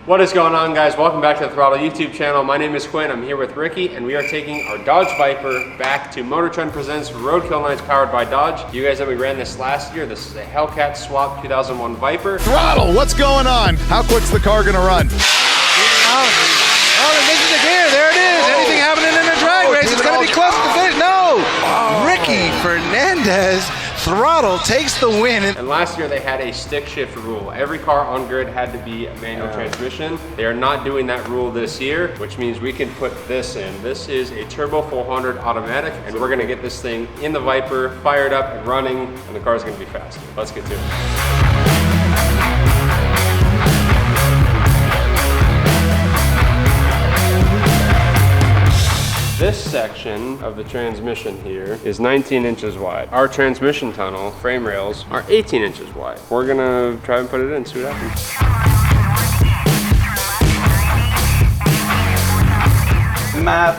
What is going on, guys? Welcome back to the Throttle YouTube channel. My name is Quinn. I'm here with Ricky, and we are taking our Dodge Viper back to Motor Trend Presents Roadkill Nights powered by Dodge. You guys know we ran this last year. This is a Hellcat swap 2001 Viper. Throttle, what's going on? How quick's the car gonna run? Oh, they're missing the gear. There it is. Anything happening in a drag race, it's going to be close to the finish. No! Ricky Fernandez, Throttle takes the win. And last year they had a stick shift rule. Every car on grid had to be a manual transmission. They are not doing that rule this year, which means we can put this in. This is a Turbo 400 automatic, and we're gonna get this thing in the Viper, fired up and running, and the car's gonna be faster. Let's get to it. This section of the transmission here is 19 inches wide. Our transmission tunnel frame rails are 18 inches wide. We're gonna try and put it in, see what happens. My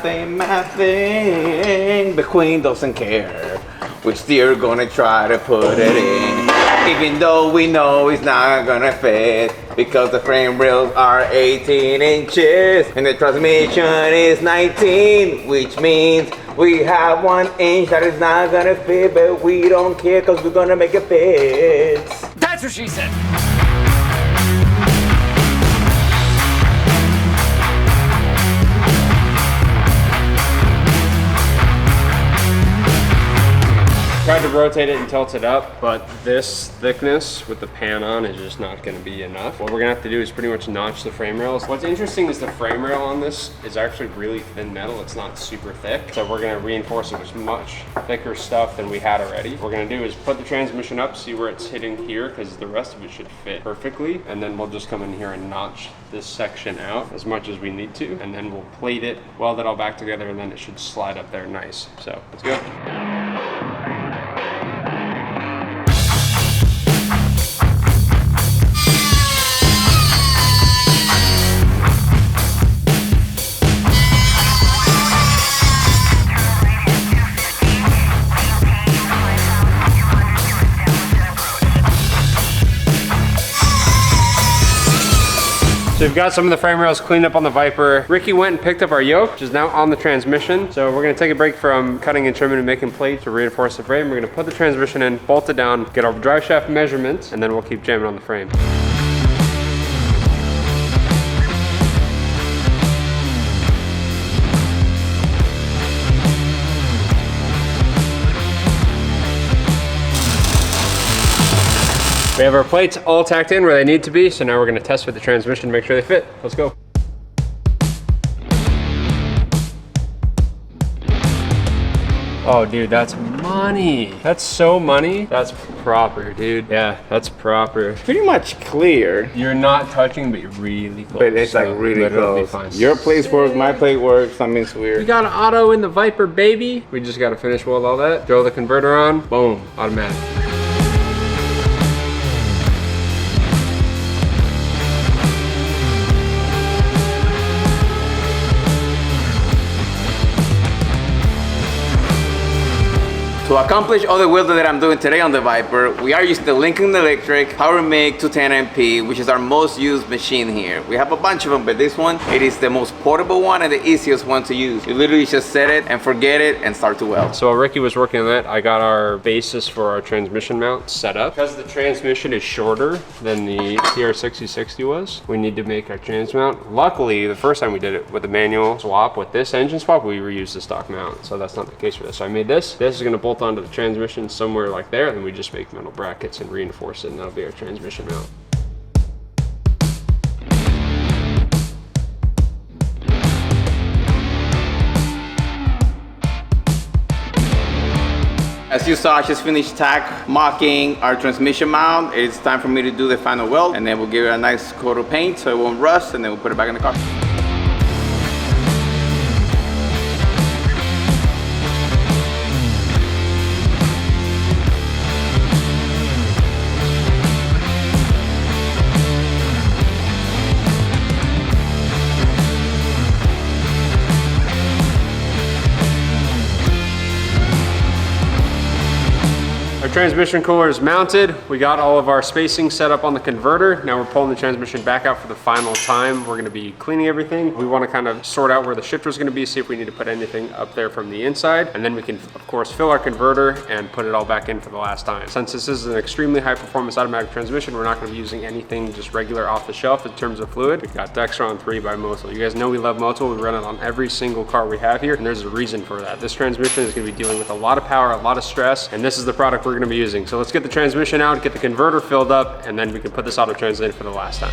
thing, the queen doesn't care. We're still gonna try to put it in. Even though we know it's not gonna fit, because the frame rails are 18 inches and the transmission is 19, which means we have 1 inch that is not gonna fit, but we don't care because we're gonna make it fit. That's what she said. Tried to rotate it and tilt it up, but this thickness with the pan on is just not gonna be enough. What we're gonna have to do is pretty much notch the frame rails. What's interesting is the frame rail on this is actually really thin metal. It's not super thick. So we're gonna reinforce it with much thicker stuff than we had already. What we're gonna do is put the transmission up, see where it's hitting here, because the rest of it should fit perfectly. And then we'll just come in here and notch this section out as much as we need to. And then we'll plate it, weld it all back together, and then it should slide up there nice. So let's go. So we've got some of the frame rails cleaned up on the Viper. Ricky went and picked up our yoke, which is now on the transmission. So we're gonna take a break from cutting and trimming and making plates to reinforce the frame. We're gonna put the transmission in, bolt it down, get our drive shaft measurements, and then we'll keep jamming on the frame. We have our plates all tacked in where they need to be, so now we're gonna test with the transmission to make sure they fit. Let's go. Oh, dude, that's money. That's so money. That's proper, dude. Yeah, that's proper. Pretty much clear. You're not touching, but you're really close. But it's like really close. Fine. Your place works, my plate works, I mean it's weird. We got an auto in the Viper, baby. We just gotta finish weld all that. Throw the converter on, boom, automatic. To accomplish all the welding that I'm doing today on the Viper, we are using the Lincoln Electric PowerMake 210MP, which is our most used machine here. We have a bunch of them, but this one, it is the most portable one and the easiest one to use. You literally just set it and forget it and start to weld. So while Ricky was working on that, I got our basis for our transmission mount set up. Because the transmission is shorter than the TR6060 was, we need to make our trans mount. Luckily, the first time we did it with the manual swap, with this engine swap, we reused the stock mount. So that's not the case for this. So I made this. This is gonna bolt onto the transmission somewhere like there, and then we just make metal brackets and reinforce it, and that'll be our transmission mount. As you saw, I just finished tack mocking our transmission mount. It's time for me to do the final weld, and then we'll give it a nice coat of paint so it won't rust, and then we'll put it back in the car. Transmission cooler is mounted. We got all of our spacing set up on the converter. Now we're pulling the transmission back out for the final time. We're gonna be cleaning everything. We wanna kind of sort out where the shifter is gonna be, see if we need to put anything up there from the inside. And then we can, of course, fill our converter and put it all back in for the last time. Since this is an extremely high performance automatic transmission, we're not gonna be using anything just regular off the shelf in terms of fluid. We've got Dextron 3 by Motul. You guys know we love Motul. We run it on every single car we have here, and there's a reason for that. This transmission is gonna be dealing with a lot of power, a lot of stress, and this is the product we're gonna be using. So let's get the transmission out, get the converter filled up, and then we can put this auto trans in for the last time.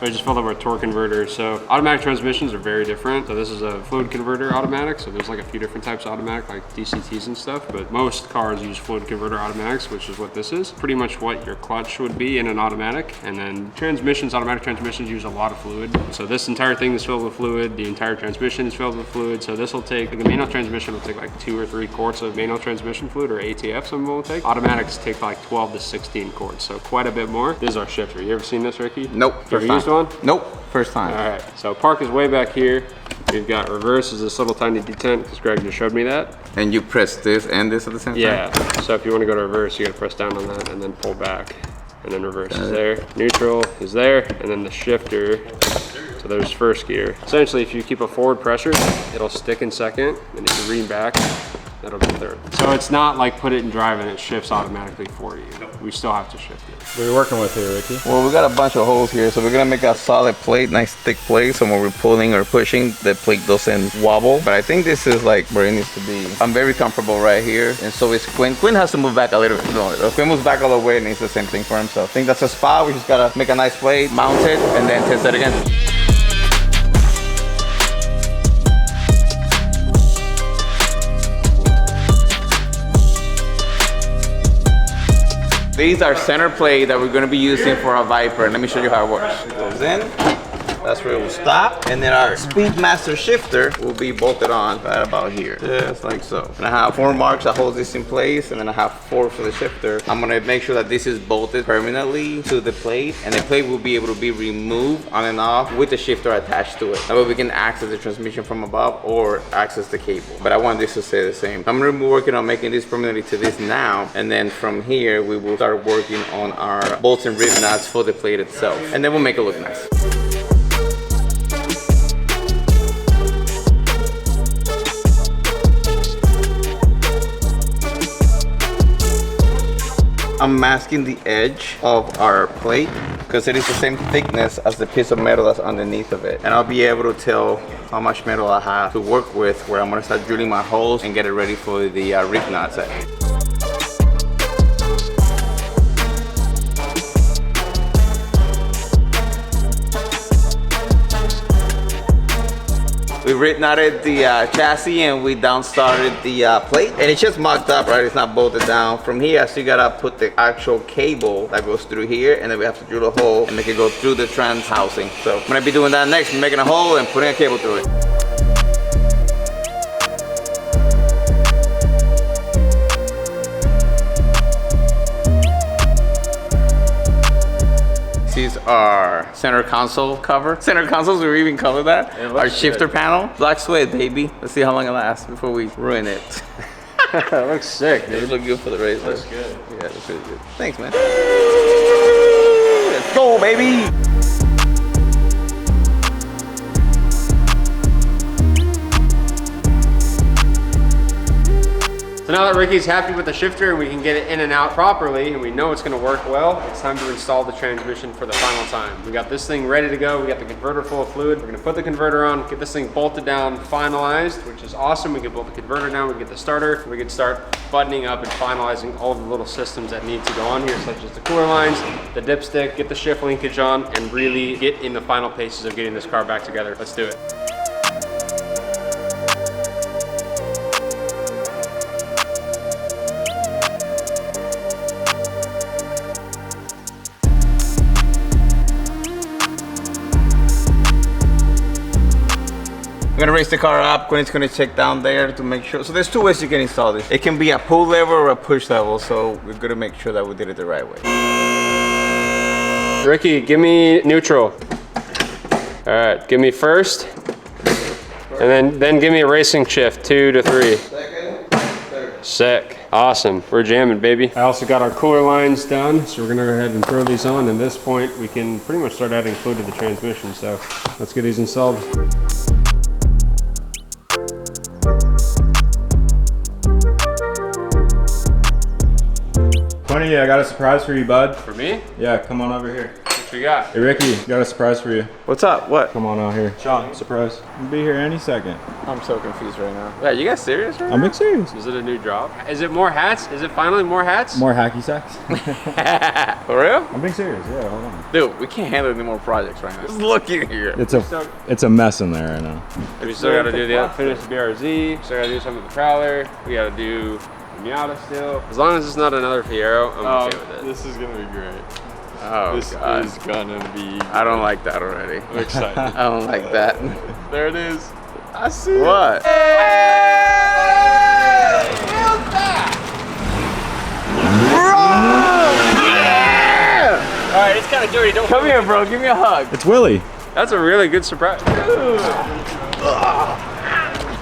I just filled up our torque converter. So automatic transmissions are very different. So this is a fluid converter automatic. So there's like a few different types of automatic, like DCTs and stuff, but most cars use fluid converter automatics, which is what this is. Pretty much what your clutch would be in an automatic. And then transmissions, automatic transmissions use a lot of fluid. So this entire thing is filled with fluid. The entire transmission is filled with fluid. So this will take, like a manual transmission will take like 2 or 3 quarts of manual transmission fluid, or ATF some will take. Automatics take like 12 to 16 quarts. So quite a bit more. This is our shifter. You ever seen this, Ricky? Nope. You ever used one? Nope, first time. All right, so park is way back here. We've got reverse is this little tiny detent, because Greg just showed me that. And you press this and this at the same time? Yeah, so if you want to go to reverse, you gotta press down on that and then pull back. And then reverse is there. Neutral is there, and then the shifter. So there's first gear. Essentially, if you keep a forward pressure, it'll stick in second, and if you lean back, that'll be third. So it's not like put it in drive and it shifts automatically for you. We still have to shift it. What are you working with here, Ricky? Well, we got a bunch of holes here, so we're gonna make a solid plate, nice thick plate, so when we're pulling or pushing, the plate doesn't wobble. But I think this is like where it needs to be. I'm very comfortable right here, and so is Quinn. Quinn has to move back a little bit. No, if Quinn moves back all the way, it needs the same thing for him. So I think that's a spot. We just gotta make a nice plate, mount it, and then test it again. These are center plate that we're going to be using for our Viper. Let me show you how it works. It goes in, that's where it will stop, and then our Speedmaster shifter will be bolted on right about here, just like so. And I have 4 marks that hold this in place, and then I have 4 for the shifter. I'm going to make sure that this is bolted permanently to the plate, and the plate will be able to be removed on and off with the shifter attached to it. That way we can access the transmission from above or access the cable. But I want this to stay the same. I'm going to be working on making this permanently to this now, and then from here we will start working on our bolts and rib nuts for the plate itself, and then we'll make it look nice. I'm masking the edge of our plate because it is the same thickness as the piece of metal that's underneath of it. And I'll be able to tell how much metal I have to work with, where I'm gonna start drilling my holes and get it ready for the rig knot set. We rig knotted the chassis and we down started the plate, and it's just mocked up, right? It's not bolted down. From here, I still gotta put the actual cable that goes through here, and then we have to drill a hole and make it go through the trans housing. So I'm gonna be doing that next, making a hole and putting a cable through it. These are center console cover. Center consoles, we even color that. Our shifter panel. Black suede, baby. Let's see how long it lasts before we ruin it. That looks sick, dude. It looks good for the race. Looks good. Yeah, it looks really good. Thanks, man. Let's go, baby. So now that Ricky's happy with the shifter and we can get it in and out properly and we know it's gonna work well, it's time to install the transmission for the final time. We got this thing ready to go. We got the converter full of fluid. We're gonna put the converter on, get this thing bolted down, finalized, which is awesome. We can bolt the converter down, we get the starter, we can start buttoning up and finalizing all of the little systems that need to go on here, such as the cooler lines, the dipstick, get the shift linkage on, and really get in the final paces of getting this car back together. Let's do it. I'm gonna raise the car up. Quinn's gonna check down there to make sure. So there's 2 ways you can install this. It can be a pull lever or a push level, so we're gonna make sure that we did it the right way. So now that Ricky's happy with the shifter and we can get it in and out properly, and we know it's gonna work well, it's time to install the transmission for the final time. We got this thing ready to go. We got the converter full of fluid. We're gonna put the converter on, get this thing bolted down, finalized, which is awesome. We can bolt the converter down, we get the starter, we can get the shift linkage on, and really get in the final paces of getting this car back together. Let's do it. I'm gonna raise the car up. Quinn's gonna check down there to make sure. So there's 2 ways you can install this. It can be a pull lever or a push level, so we're gonna make sure that we did it the right way. Ricky, give me neutral. All right, give me first. And then give me a racing shift, 2 to 3. Second, third. Sick. Awesome. We're jamming, baby. I also got our cooler lines done, so we're gonna go ahead and throw these on. And at this point, we can pretty much start adding fluid to the transmission. So let's get these installed. Tony, I got a surprise for you, bud. For me? Yeah, come on over here. What you got? Hey, Ricky, got a surprise for you. What's up? What? Come on out here. Sean, surprise. I'll be here any second. I'm so confused right now. Yeah, you guys serious right now? I'm being serious. Is it a new job? Is it more hats? Is it finally more hats? More hacky sacks. For real? I'm being serious, yeah, hold on. Dude, we can't handle any more projects right now. Just look in here. It's a mess in there right now. We still gotta do the unfinished BRZ. Still gotta do some of the prowler. We gotta do the Miata still. As long as it's not another Fiero, I'm okay with it. This is gonna be great. Oh, This God. is gonna be. I don't like that already. I'm excited. I don't like that. There it is. I see What? All right, it's kind of dirty. Don't Come here, bro. Give me a hug. It's Willie. That's a really good surprise. I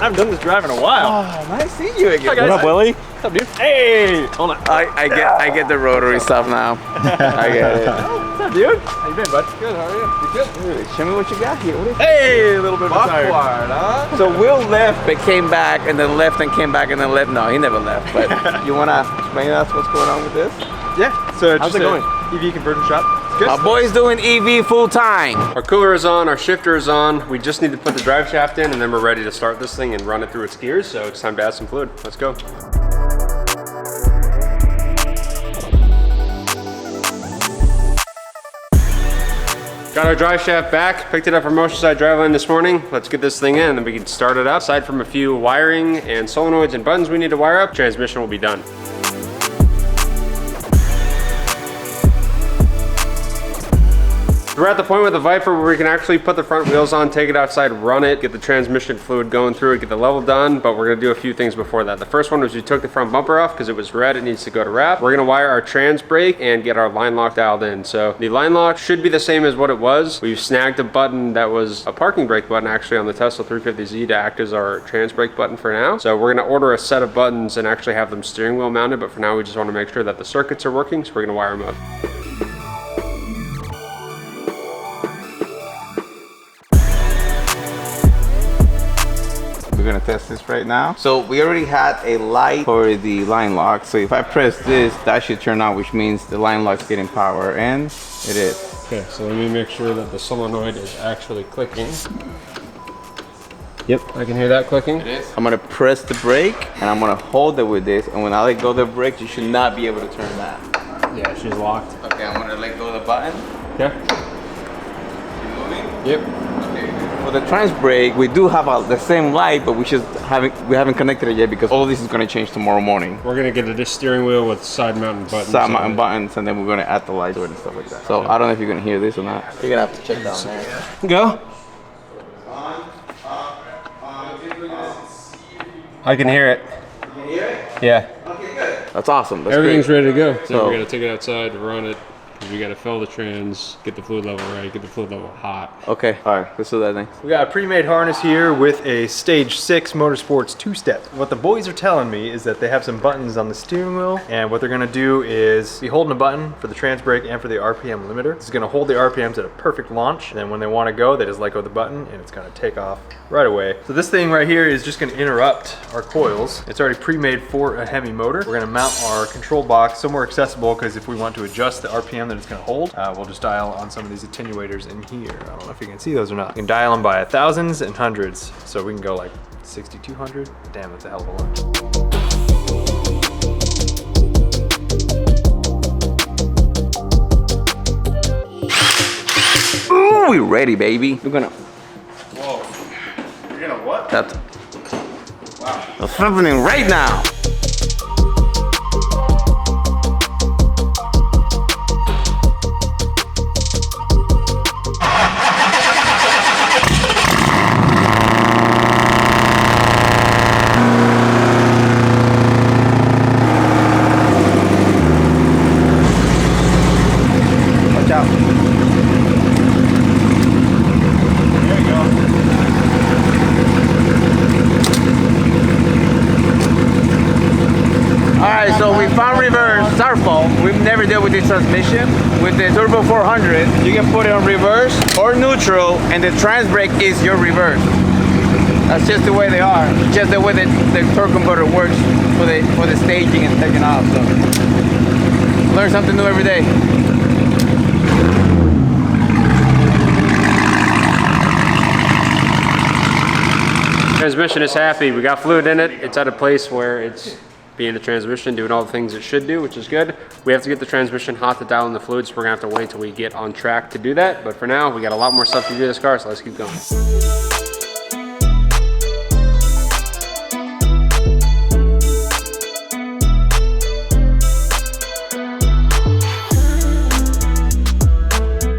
haven't done this drive in a while. Oh, nice seeing you again. What up, Willie? What's up, dude? Hey! Hold on. I get the rotary stuff now. I get it. What's up, dude? How you been, bud? Good, how are you? You good? Dude, show me what you got here. What is Hey! A little bit of a tire. huh? So Will left, but came back, and then left, and came back, and then left. No, he never left. But you wanna explain to us what's going on with this? Yeah. So How's just it going? EV conversion shop. It's good. My boy's doing EV full time. Our cooler is on, our shifter is on. We just need to put the drive shaft in and then we're ready to start this thing and run it through its gears. So it's time to add some fluid. Let's go. Got our drive shaft back, picked it up from Oceanside Driveline this morning. Let's get this thing in and then we can start it up. Aside from a few wiring and solenoids and buttons we need to wire up, transmission will be done. We're at the point with the Viper where we can actually put the front wheels on, take it outside, run it, get the transmission fluid going through it, get the level done, but we're gonna do a few things before that. The first one was we took the front bumper off because it was red, it needs to go to wrap. We're gonna wire our trans brake and get our line lock dialed in. So the line lock should be the same as what it was. We've snagged a button that was a parking brake button actually on the Tesla 350Z to act as our trans brake button for now. So we're gonna order a set of buttons and actually have them steering wheel mounted, but for now we just wanna make sure that the circuits are working, so we're gonna wire them up. We're gonna test this right now. So we already had a light for the line lock. So if I press this, that should turn on, which means the line lock's getting power, and it is. Okay, so let me make sure that the solenoid is actually clicking. Yep, I can hear that clicking. It is. I'm gonna press the brake, and I'm gonna hold it with this, and when I let go of the brake, you should not be able to turn that. Yeah, she's locked. Okay, I'm gonna let go of the button. Okay. Keep moving. Yep. Okay. For the trans brake, we do have the same light, but we haven't connected it yet because all of this is gonna change tomorrow morning. We're gonna get a steering wheel with side mounted buttons. Side mounted buttons, and then we're gonna add the light to it and stuff like that. So I don't know if you're gonna hear this or not. You're gonna have to check down there. Go. I can hear it. You can hear it? Yeah. Okay, good. That's awesome. That's Everything's great. ready to go. So So- we gotta take it outside, run it, because we gotta fill the trans, get the fluid level right, get the fluid level hot. Okay, all right, let's do that thing. We got a pre-made harness here with a Stage 6 Motorsports 2-step. What the boys are telling me is that they have some buttons on the steering wheel, and what they're gonna do is be holding a button for the trans brake and for the RPM limiter. It's gonna hold the RPMs at a perfect launch, and then when they wanna go, they just let go of the button, and it's gonna take off right away. So this thing right here is just gonna interrupt our coils. It's already pre-made for a Hemi motor. We're gonna mount our control box somewhere accessible, because if we want to adjust the RPM that it's gonna hold, we'll just dial on some of these attenuators in here. I don't know if you can see those or not. You can dial them by thousands and hundreds. So we can go like 6,200. Damn, that's a hell of a lot. Ooh, we ready, baby. We're gonna. Whoa. You're gonna what? That's happening right now. Watch out. Alright, so we found reverse. It's our fault. We've never dealt with this transmission. With the Turbo 400, you can put it on reverse or neutral, and the trans brake is your reverse. That's just the way they are. Just the way that the torque converter works for the staging and taking off. So learn something new every day. Transmission is happy. We got fluid in it. It's at a place where it's being the transmission, doing all the things it should do, which is good. We have to get the transmission hot to dial in the fluid, so we're gonna have to wait until we get on track to do that. But for now, we got a lot more stuff to do to this car, so let's keep going.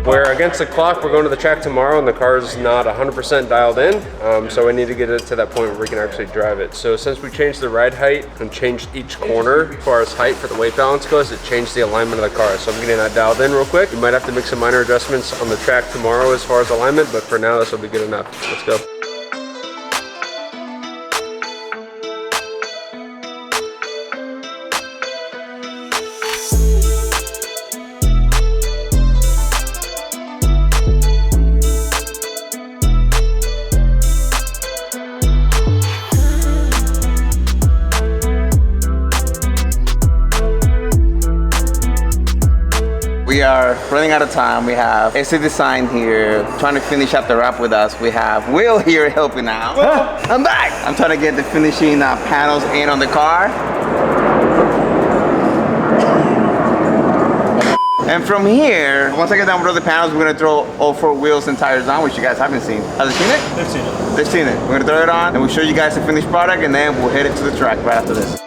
We're against the clock. We're going to the track tomorrow, and the car's not 100% dialed in, so I need to get it to that point where we can actually drive it. So since we changed the ride height and changed each corner as far as height for the weight balance goes, it changed the alignment of the car. So I'm getting that dialed in real quick. We might have to make some minor adjustments on the track tomorrow as far as alignment, but for now, this will be good enough. Let's go. We are running out of time. We have AC Design here trying to finish up the wrap with us. We have Will here helping out. I'm back! I'm trying to get the finishing panels in on the car. And from here, once I get done with all the panels, we're gonna throw all 4 wheels and tires on, which you guys haven't seen. Have they seen it? They've seen it. They've seen it. We're gonna throw it on and we'll show you guys the finished product, and then we'll head it to the track right after this.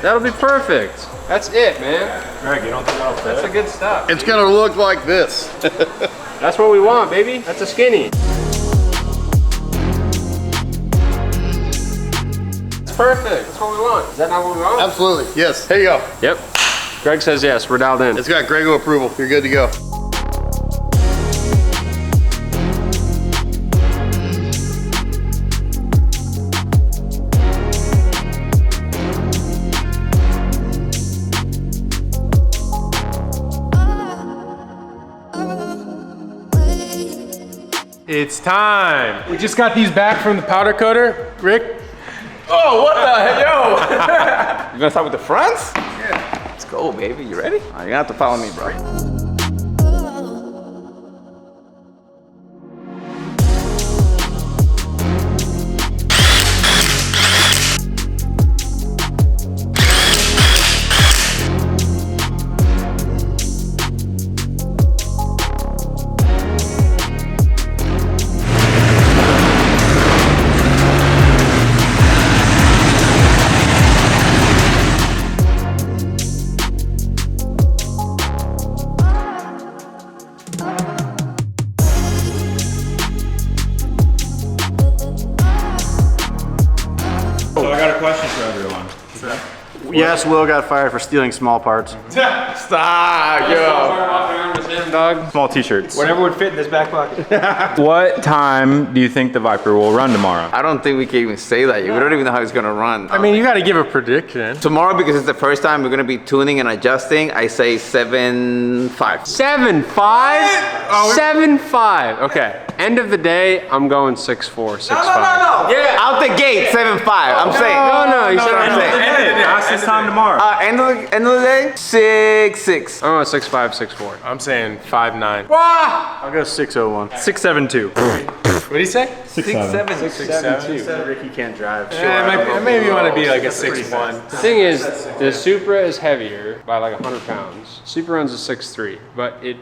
That'll be perfect. That's it, man. Greg, you don't think that'll fit? That's the good stuff. It's gonna look like this. That's what we want, baby. That's a skinny. It's perfect. That's what we want. Is that not what we want? Absolutely, yes. Here you go. Yep. Greg says yes. We're dialed in. It's got Grego approval. You're good to go. It's time. We just got these back from the powder coater. Rick? Oh, what the heck, yo! You gonna start with the fronts? Yeah. Let's go, baby. You ready? You're gonna have to follow me, bro. So I got a question for everyone. Yes, Will got fired for stealing small parts. Stop, yo. Dog. Small t-shirts. Whatever would fit in this back pocket. What time do you think the Viper will run tomorrow? I don't think we can even say that yet. We don't even know how it's gonna run. I mean, you gotta give a prediction. Tomorrow, because it's the first time we're gonna be tuning and adjusting, I say 7.5. 7.5? 7.5. Okay. End of the day, I'm going 6.4, 6.5. No. Yeah, out the gate, 7.5. I'm saying. No, you said I'm saying. Ask this time tomorrow. End of the day, 6.6. I'm going 6.5, 6.4. I'm saying 5'9". I'll go 601. 6'7" What do you say? 6'7". Ricky can't drive. Maybe you want to be like a 6'1". The thing is, the Supra is heavier by like 100 pounds. Supra runs a 6.3, but it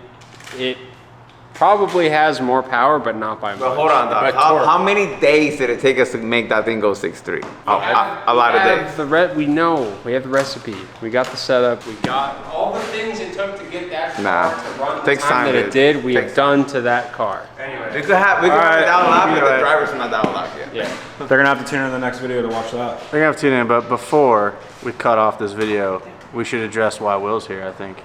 probably has more power, but not by much. But hold on, dog. How many days did it take us to make that thing go 6.3? A lot of days. We know. We have the recipe. We got the setup. We got all the things it took to get that Nah. Takes time. that it did, we have done to that car. We could have down lock, but the driver's not down lock yet. Yeah. They're gonna have to tune in the next video to watch that. They're gonna have to tune in, but before we cut off this video, we should address why Will's here, I think.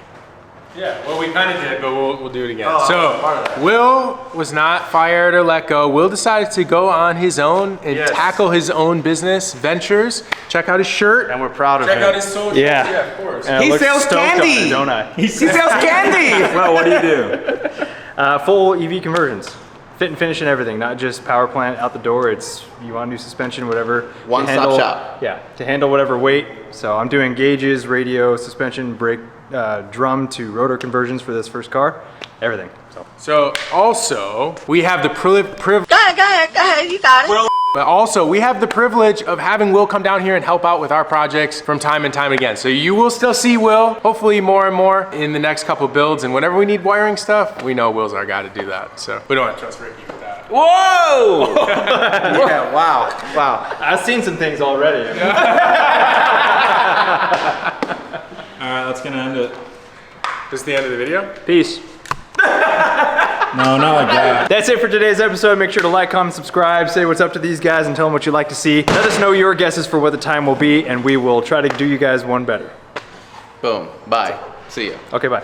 Yeah, well, we kind of did, but we'll do it again. So, Will was not fired or let go. Will decided to go on his own and tackle his own business ventures. Check out his shirt. And we're proud of Check him. out his social. Yeah. Yeah, of course. And I He look sells stoked on candy. it, don't I? He sells candy! Well, what do you do? Full EV conversions. Fit and finish and everything, not just power plant out the door. It's, you want new suspension, whatever. to One-stop handle- shop. Yeah, to handle whatever weight. So I'm doing gauges, radio, suspension, brake, drum to rotor conversions for this first car. Everything, so. So, also, we have the privilege. Go ahead, you got it. But also, we have the privilege of having Will come down here and help out with our projects from time and time again. So you will still see Will, hopefully more and more in the next couple builds. And whenever we need wiring stuff, we know Will's our guy to do that. So we don't have to trust Ricky with that. Whoa! Yeah, wow. I've seen some things already. All right, that's gonna end it. This is the end of the video? Peace. No, not like that. That's it for today's episode. Make sure to like, comment, subscribe, say what's up to these guys, and tell them what you'd like to see. Let us know your guesses for what the time will be, and we will try to do you guys one better. Boom. Bye. See ya. Okay, bye.